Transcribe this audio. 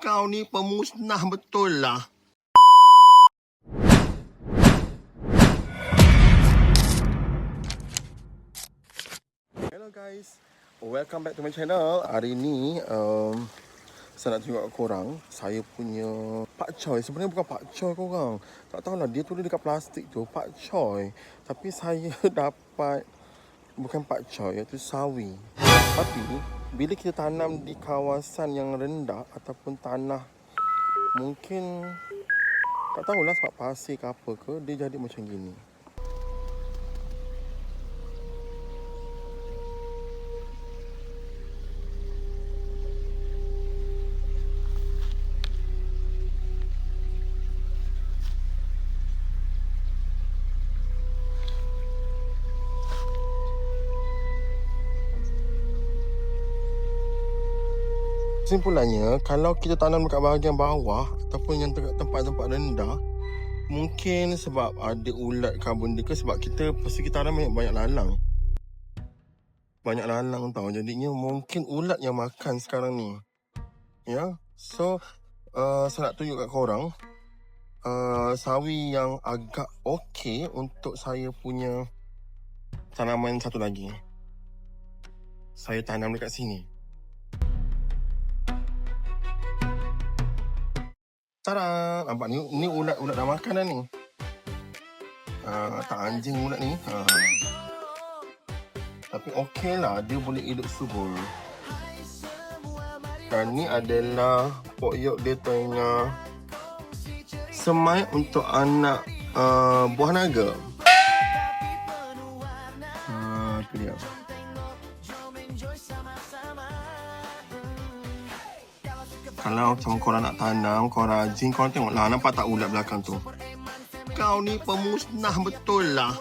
Kau ni pemusnah betul lah. Hello guys, welcome back to my channel. Hari ni saya nak tunjuk kat korang saya punya pakcoy. Sebenarnya bukan pakcoy korang. Tak tahulah dia tulis dekat plastik tu pakcoy. Tapi saya dapat bukan pakcoy, iaitu sawi. Tapi bila kita tanam di kawasan yang rendah ataupun tanah mungkin tak tahulah sebab pasir ke apa ke, dia jadi macam gini. Kesimpulannya, kalau kita tanam dekat bahagian bawah ataupun yang tempat-tempat rendah, mungkin sebab ada ulat ke benda ke, sebab kita pasti kita tanam banyak lalang. Banyak lalang tau. Jadinya mungkin ulat yang makan sekarang ni. Ya. So, saya nak tunjuk kat korang sawi yang agak okey untuk saya punya tanaman satu lagi. Saya tanam dekat sini. Tada! Nampak ni? Ni ulat dah makan dah ni. Tak anjing ulat ni. Tapi okey lah, dia boleh hidup subur. Dan ni adalah pokok dia tengah semai untuk anak buah naga. Itu dia. Kalau macam korang nak tanam, korang rajin, korang tengoklah. Nampak tak ulat belakang tu? Kau ni pemusnah betul lah.